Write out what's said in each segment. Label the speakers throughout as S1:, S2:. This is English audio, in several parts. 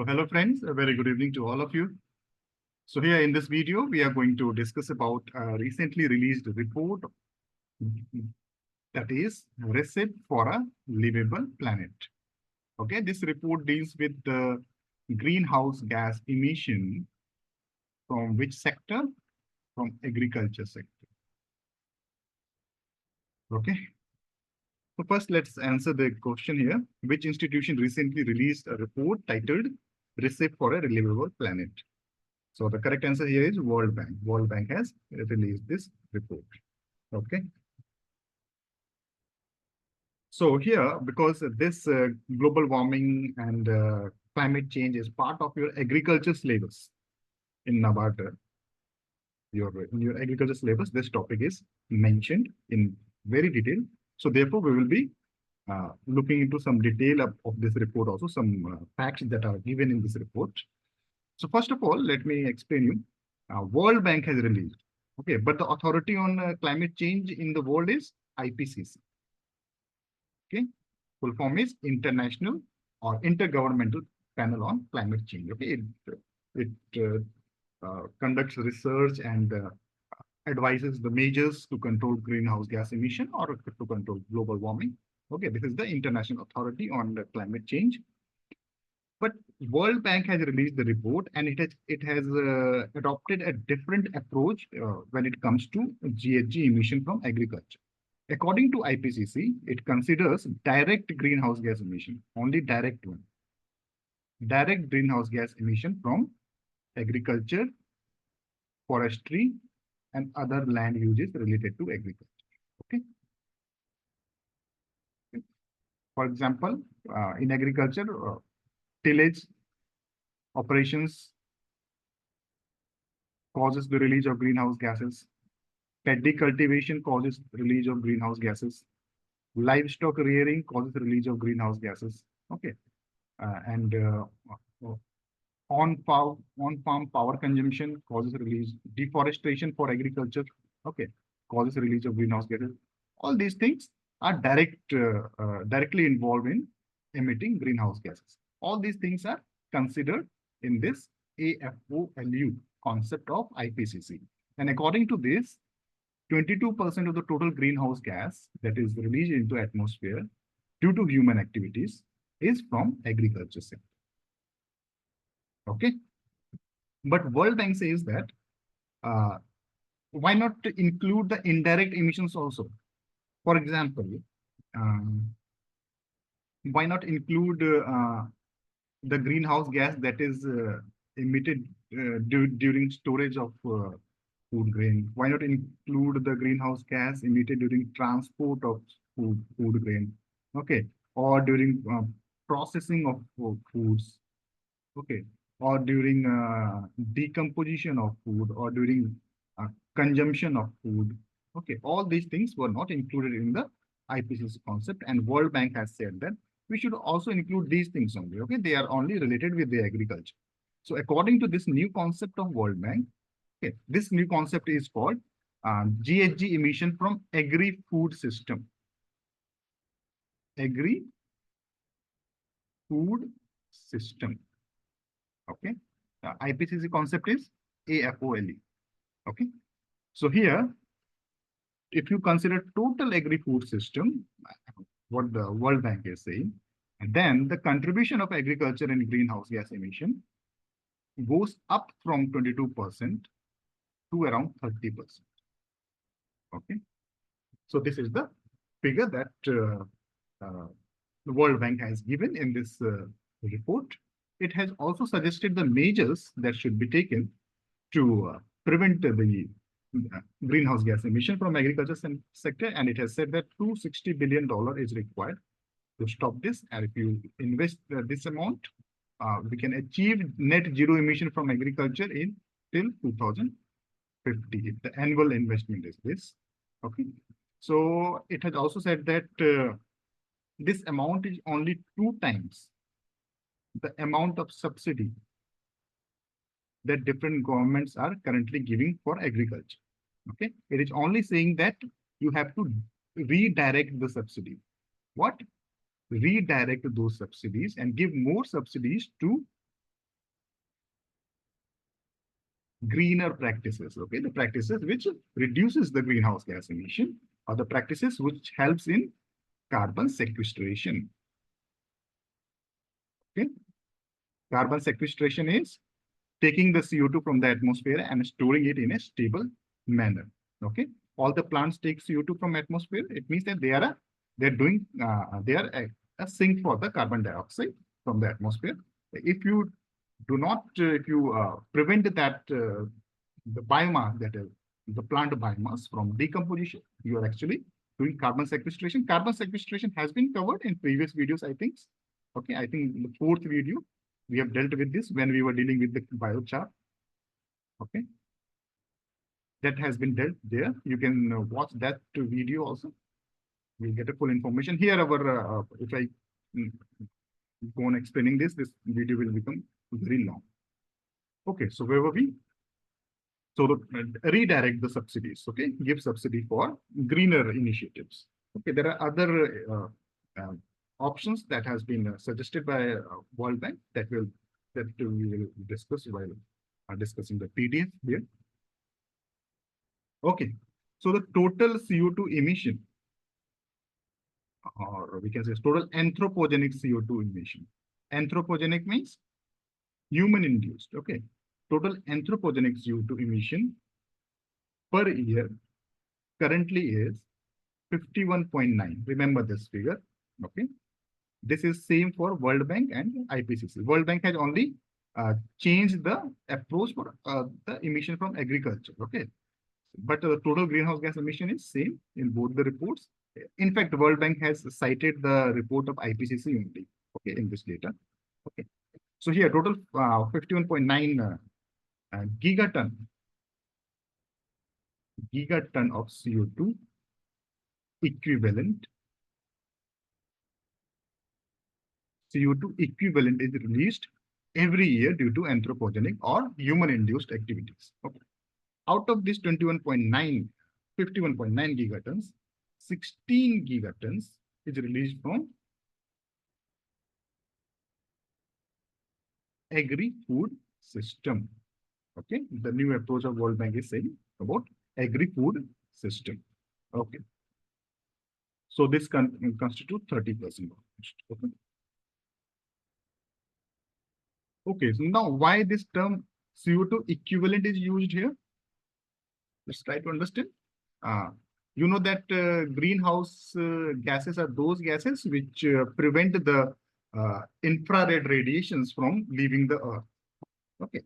S1: So hello friends, a very good evening to all of you. So here in this video, we are going to discuss about a recently released report that is Recipe for a Livable Planet. Okay, this report deals with the greenhouse gas emission from which sector? From agriculture sector. Okay. So first, let's answer the question here. Which institution recently released a report titled Recipe for a Livable Planet? So the correct answer here is World Bank. World Bank has released this report. Okay. So here, because this global warming and climate change is part of your agriculture syllabus in Nabard, in your agriculture syllabus, this topic is mentioned in very detail. So therefore, we will be looking into some detail of this report, also some facts that are given in this report. So first of all, let me explain you. World Bank has released. Okay, but the authority on climate change in the world is IPCC. Okay, full form is International or Intergovernmental Panel on Climate Change. Okay, it conducts research and advises the measures to control greenhouse gas emission or to control global warming. Okay, this is the international authority on the climate change. But World Bank has released the report, and it has adopted a different approach when it comes to GHG emission from agriculture. According to IPCC, it considers direct greenhouse gas emission, only direct one. Direct greenhouse gas emission from agriculture, forestry, and other land uses related to agriculture. Okay. For example, in agriculture, tillage operations causes the release of greenhouse gases. Paddy cultivation causes release of greenhouse gases. Livestock rearing causes release of greenhouse gases. Okay, and on-farm power consumption causes release. Deforestation for agriculture, okay, causes release of greenhouse gases. All these things are directly involved in emitting greenhouse gases. All these things are considered in this AFOLU concept of IPCC. And according to this, 22% of the total greenhouse gas that is released into atmosphere due to human activities is from agriculture sector. Okay. But World Bank says that why not include the indirect emissions also? For example, why not include the greenhouse gas that is emitted during storage of food grain? Why not include the greenhouse gas emitted during transport of food grain? Okay, or during processing of foods. Okay, or during decomposition of food, or during consumption of food. Okay, all these things were not included in the IPCC concept, and World Bank has said that we should also include these things only. Okay, they are only related with the agriculture. So according to this new concept of World Bank, okay, this new concept is called GHG emission from agri-food system. Agri-food system. Okay, IPCC concept is AFOLE. Okay, so here, if you consider total agri-food system, what the World Bank is saying, then the contribution of agriculture in greenhouse gas emission goes up from 22% to around 30%. Okay, so this is the figure that the World Bank has given in this report. It has also suggested the measures that should be taken to prevent the greenhouse gas emission from agriculture sector, and it has said that $260 billion is required to stop this. And if you invest this amount, we can achieve net zero emission from agriculture in till 2050. If the annual investment is this. Okay, so it has also said that this amount is only 2 times the amount of subsidy that different governments are currently giving for agriculture. Okay, it is only saying that you have to redirect the subsidy. What? Redirect those subsidies and give more subsidies to greener practices, okay? The practices which reduces the greenhouse gas emission, or the practices which helps in carbon sequestration, okay? Carbon sequestration is taking the CO2 from the atmosphere and storing it in a stable manner, okay? All the plants take CO2 from atmosphere. It means that they are a sink for the carbon dioxide from the atmosphere. If you do not, if you prevent that the biomass, that is the plant biomass from decomposition, you are actually doing carbon sequestration. Carbon sequestration has been covered in previous videos, I think. Okay, I think in the fourth video, we have dealt with this when we were dealing with the biochar. Okay, that has been dealt there. You can watch that video also. We'll get a full information here. If I go on explaining this video will become very long. Okay, so where were we? So redirect the subsidies, okay? Give subsidy for greener initiatives. Okay, there are other options that has been suggested by World Bank that we will discuss while discussing the PDF here. Okay, so the total CO2 emission, or we can say total anthropogenic CO2 emission. Anthropogenic means human induced, okay? Total anthropogenic CO2 emission per year currently is 51.9. Remember this figure, okay? This is same for World Bank and IPCC. World Bank has only changed the approach for the emission from agriculture, okay? But the total greenhouse gas emission is same in both the reports. In fact, World Bank has cited the report of IPCC only, okay, in this data, okay? So here, total 51.9 gigaton of CO2 equivalent is released every year due to anthropogenic or human-induced activities. Okay. Out of this 51.9 gigatons, 16 gigatons is released from agri-food system. Okay, the new approach of World Bank is saying about agri-food system. Okay, so this constitutes 30%. Okay. Okay, so now why this term CO2 equivalent is used here? Let's try to understand. You know that greenhouse gases are those gases which prevent the infrared radiations from leaving the earth. Okay,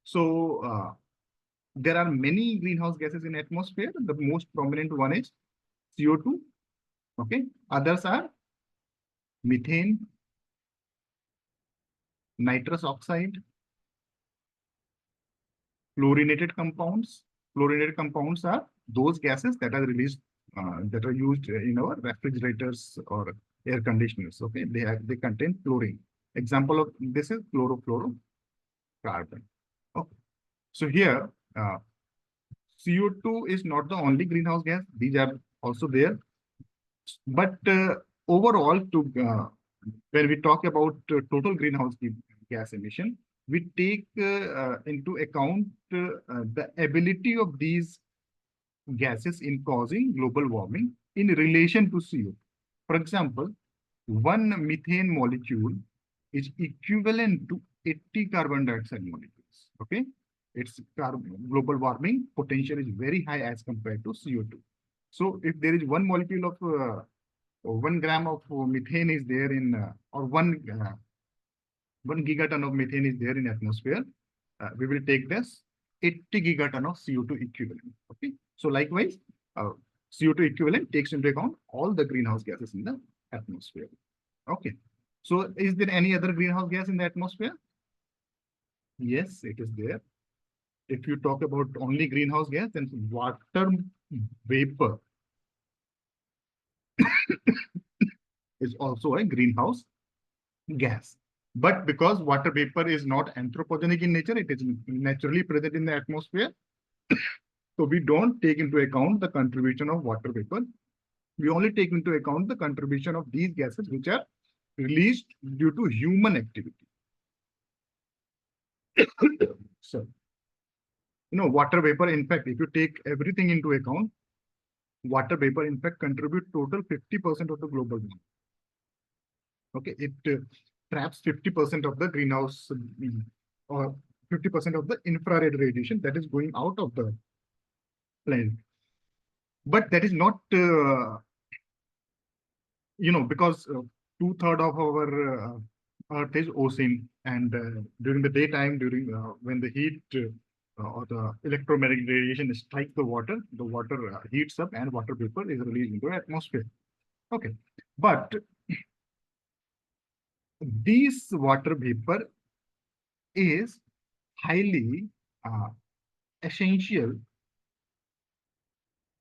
S1: so there are many greenhouse gases in atmosphere. The most prominent one is CO2. Okay, others are methane, nitrous oxide, fluorinated compounds. Fluorinated compounds are those gases that are released, that are used in our refrigerators or air conditioners. Okay, they contain fluorine. Example of this is chlorofluorocarbon. Okay, so here CO2 is not the only greenhouse gas. These are also there, but overall, when we talk about total greenhouse gas emission, we take into account the ability of these gases in causing global warming in relation to CO2. For example, one methane molecule is equivalent to 80 carbon dioxide molecules. Okay, its global warming potential is very high as compared to CO2. So if there is one molecule of 1 gram of methane is there in, or 1 gigaton of methane is there in atmosphere, we will take this 80 gigaton of CO2 equivalent. Okay, so likewise, CO2 equivalent takes into account all the greenhouse gases in the atmosphere. Okay, so is there any other greenhouse gas in the atmosphere? Yes, it is there. If you talk about only greenhouse gas, then water vapor is also a greenhouse gas. But because water vapor is not anthropogenic in nature, it is naturally present in the atmosphere. So we don't take into account the contribution of water vapor. We only take into account the contribution of these gases which are released due to human activity. So water vapor, in fact, if you take everything into account, water vapor, in fact, contribute total 50% of the global warming. Okay, it traps 50% of the greenhouse or 50% of the infrared radiation that is going out of the planet. But that is not, because two-thirds of our Earth is ocean, and during the daytime, during when the heat or the electromagnetic radiation strikes the water heats up and water vapor is released into the atmosphere. Okay, but this water vapor is highly essential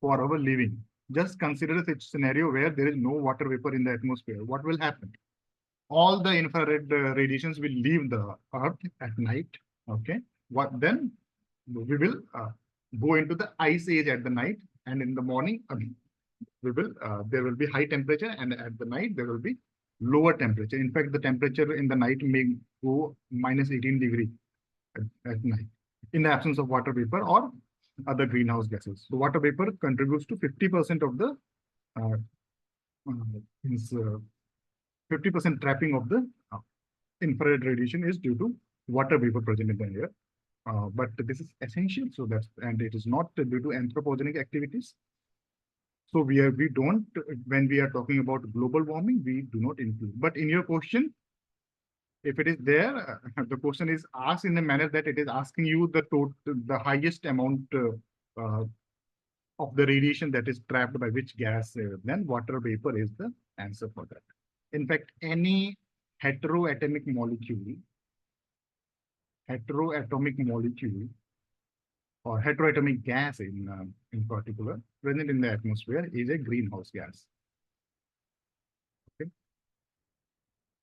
S1: for our living. Just consider a scenario where there is no water vapor in the atmosphere. What will happen? All the infrared radiations will leave the Earth at night. Okay, what then? We will go into the ice age at the night, and in the morning, there will be high temperature, and at the night there will be lower temperature. In fact, the temperature in the night may go minus 18 degree at night in the absence of water vapor or other greenhouse gases. So water vapor contributes to 50% of the 50% trapping of the infrared radiation is due to water vapor present in the air. But this is essential, and it is not due to anthropogenic activities. So we don't, when we are talking about global warming, we do not include. But in your question, if it is there, the question is asked in a manner that it is asking you the highest amount of the radiation that is trapped by which gas, then water vapor is the answer for that. In fact, any heteroatomic molecule or heteroatomic gas in particular present in the atmosphere is a greenhouse gas. Okay,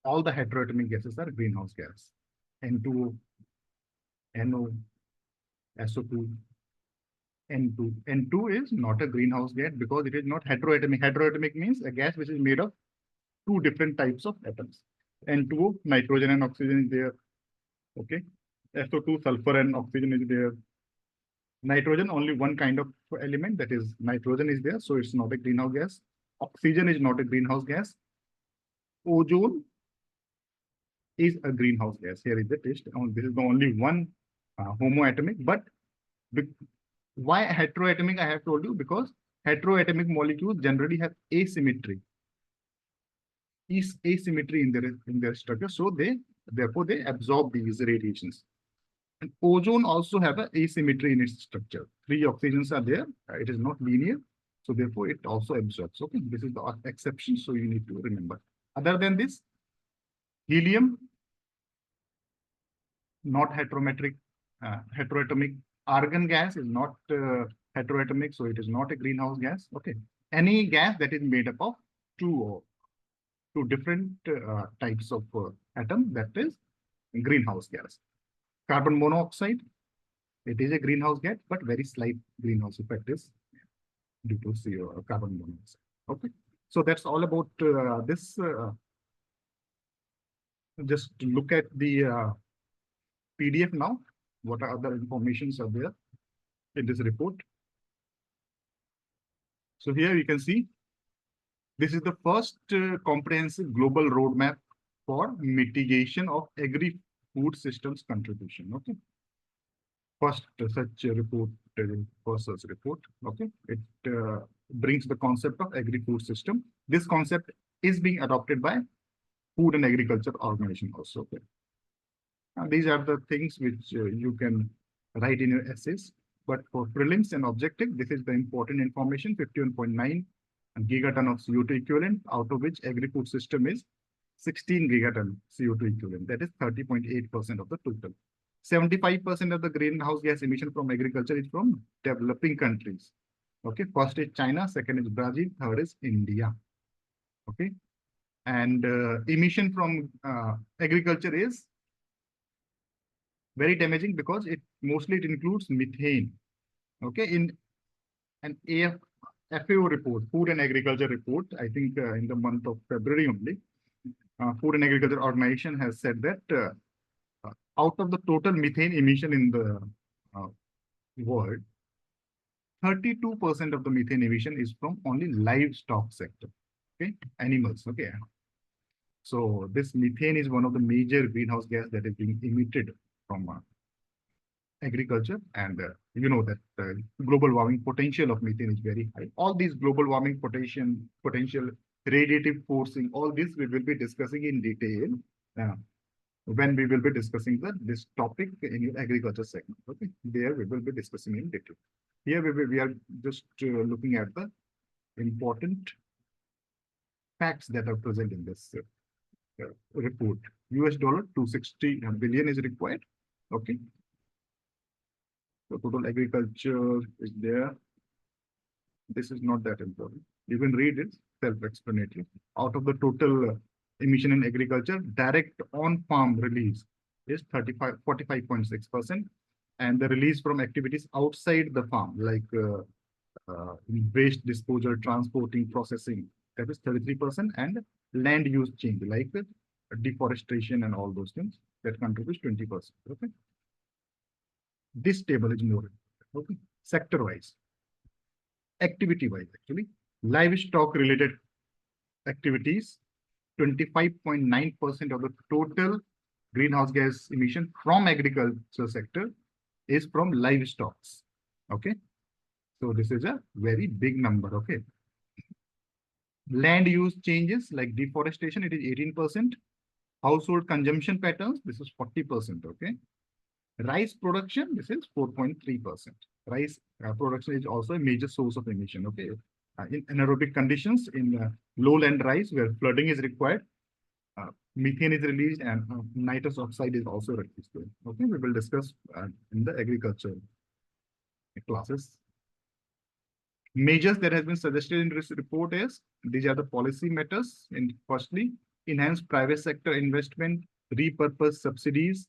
S1: all the heteroatomic gases are greenhouse gas. N2O, NO, SO2, N2. N2 is not a greenhouse gas because it is not heteroatomic. Heteroatomic means a gas which is made of two different types of atoms. N2O, nitrogen and oxygen is there. Okay. SO2, sulfur and oxygen is there. Nitrogen, only one kind of element, that is nitrogen is there, so it's not a greenhouse gas. Oxygen is not a greenhouse gas. Ozone is a greenhouse gas. Here is the test. This is the only one homoatomic, but why heteroatomic? I have told you because heteroatomic molecules generally have asymmetry. Is asymmetry in their structure, so therefore they absorb these radiations. And ozone also have an asymmetry in its structure. 3 oxygens are there. It is not linear, so therefore it also absorbs. Okay, this is the exception, so you need to remember. Other than this, helium, not heteroatomic. Argon gas is not heteroatomic, so it is not a greenhouse gas. Okay, any gas that is made up of two different types of atom, that is greenhouse gas. Carbon monoxide, it is a greenhouse gas, but very slight greenhouse effect is due to CO, carbon monoxide. Okay, so that's all about this. Just look at the PDF now. What are other informations are there in this report? So here you can see this is the first comprehensive global roadmap for mitigation of agri-food systems contribution. Okay, first such report. Okay, it brings the concept of agri-food system. This concept is being adopted by Food and Agriculture Organization also. Okay. Now, these are the things which you can write in your essays. But for prelims and objective, this is the important information: 51.9 gigaton of CO2 equivalent, out of which agri-food system is 16 gigaton CO2 equivalent. That is 30.8% of the total. 75% of the greenhouse gas emission from agriculture is from developing countries. Okay, first is China, second is Brazil, third is India. Okay, and emission from agriculture is very damaging because it mostly includes methane. Okay, in an FAO report, Food and Agriculture report, I think in the month of February only, Food and Agriculture Organization has said that out of the total methane emission in the world, 32% of the methane emission is from only livestock sector. Okay, animals. Okay, so this methane is one of the major greenhouse gas that is being emitted from agriculture, and you know that global warming potential of methane is very high. All these global warming potential, radiative forcing, all this we will be discussing in detail when we will be discussing this topic in your agriculture segment. Okay, there we will be discussing in detail. Here we are just looking at the important facts that are present in this report. US dollar 260 billion is required. Okay, so total agriculture is there. This is not that important. You can read it, self-explanatory. Out of the total emission in agriculture, direct on-farm release is 45.6%, and the release from activities outside the farm, like waste disposal, transporting, processing, that is 33%, and land use change, like deforestation and all those things, that contributes 20%. Okay, this table is more okay. Sector-wise, activity-wise, actually, livestock related activities, 25.9% of the total greenhouse gas emission from agriculture sector is from livestock. Okay, so this is a very big number. Okay, land use changes like deforestation, it is 18%. Household consumption patterns, this is 40%. Okay, rice production, this is 4.3%. Rice production is also a major source of emission. Okay, in anaerobic conditions, in lowland rice where flooding is required, methane is released, and nitrous oxide is also released. Okay, we will discuss in the agriculture classes. Measures that has been suggested in this report is, these are the policy matters. In firstly, enhance private sector investment, repurpose subsidies,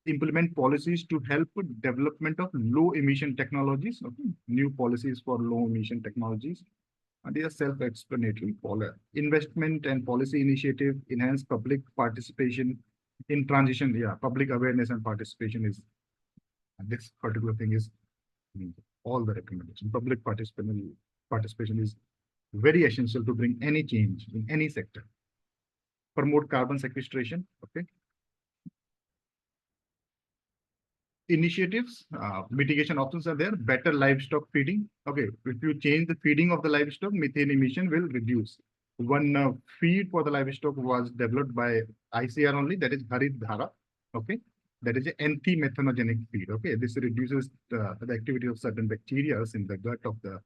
S1: implement policies to help development of low emission technologies. Okay, new policies for low emission technologies. And they are self-explanatory. Investment and policy initiative, enhance public participation in transition. Yeah, public awareness and participation is this particular thing is all the recommendation. Public participation is very essential to bring any change in any sector. Promote carbon sequestration. Okay. Initiatives, mitigation options are there. Better livestock feeding. Okay, if you change the feeding of the livestock, methane emission will reduce. One feed for the livestock was developed by ICR only, that is Harit Dhara. Okay, that is an anti-methanogenic feed. Okay, this reduces the activity of certain bacteria in the gut of the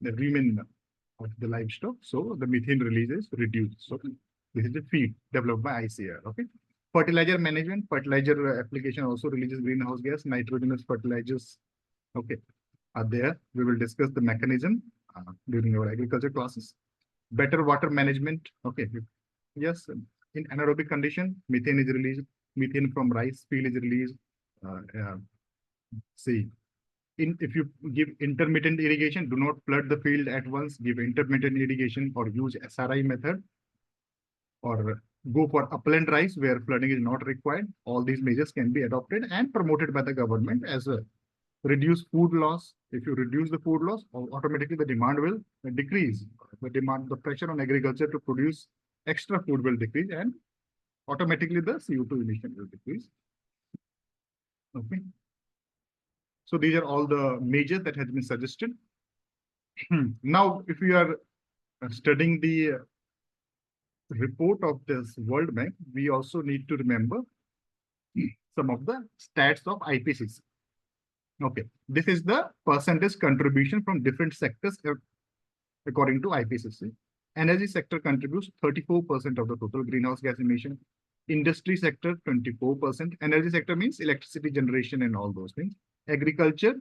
S1: rumen of the livestock. So the methane release is reduced. So this is a feed developed by ICR. Okay. Fertilizer management, fertilizer application also releases greenhouse gas, nitrogenous fertilizers. Okay, are there. We will discuss the mechanism during our agriculture classes. Better water management. Okay, yes, in anaerobic condition, methane is released. Methane from rice field is released. See, if you give intermittent irrigation, do not flood the field at once. Give intermittent irrigation or use SRI method, or go for upland rice where flooding is not required. All these measures can be adopted and promoted by the government as well. Reduce food loss. If you reduce the food loss, automatically the demand will decrease. The pressure on agriculture to produce extra food will decrease, and automatically the CO2 emission will decrease. Okay. So these are all the measures that has been suggested. Now, if you are studying the report of this World Bank, we also need to remember some of the stats of IPCC. Okay, this is the percentage contribution from different sectors according to IPCC. Energy sector contributes 34% of the total greenhouse gas emission. Industry sector 24%. Energy sector means electricity generation and all those things. Agriculture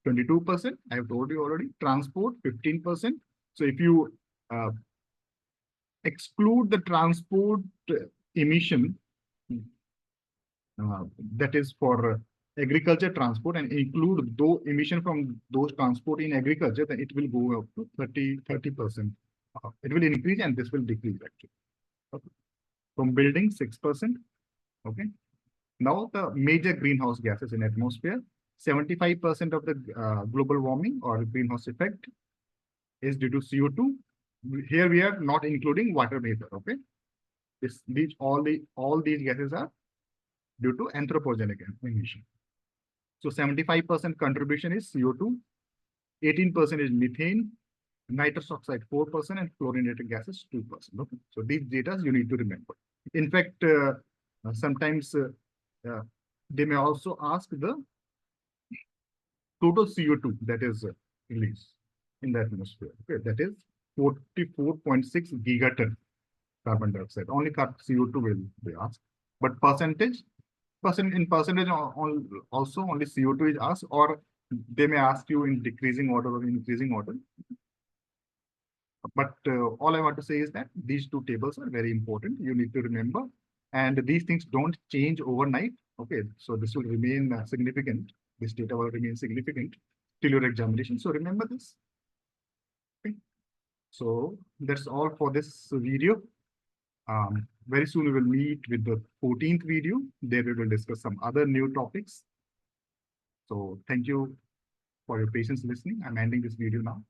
S1: 22%. I have told you already. Transport 15%. So if you exclude the transport emission that is for agriculture transport and include those emission from those transport in agriculture, then it will go up to 30%. It will increase and this will decrease actually. Okay. From building 6%. Okay. Now the major greenhouse gases in atmosphere. 75% of the global warming or greenhouse effect is due to CO2. Here we are not including water vapor. Okay, all these gases are due to anthropogenic emission. So 75% contribution is CO2, 18% is methane, nitrous oxide 4%, and fluorinated gases 2%. Okay, so these data you need to remember. In fact, sometimes they may also ask the total CO2 that is released in the atmosphere. Okay, that is 44.6 gigaton carbon dioxide. Only CO2 will be asked, but percentage also only CO2 is asked, or they may ask you in decreasing order or increasing order. But all I want to say is that these two tables are very important. You need to remember, and these things don't change overnight. Okay, so this will remain significant. This data will remain significant till your examination. So remember this. Okay. So that's all for this video. Very soon we will meet with the 14th video. There we will discuss some other new topics. So thank you for your patience listening. I'm ending this video now.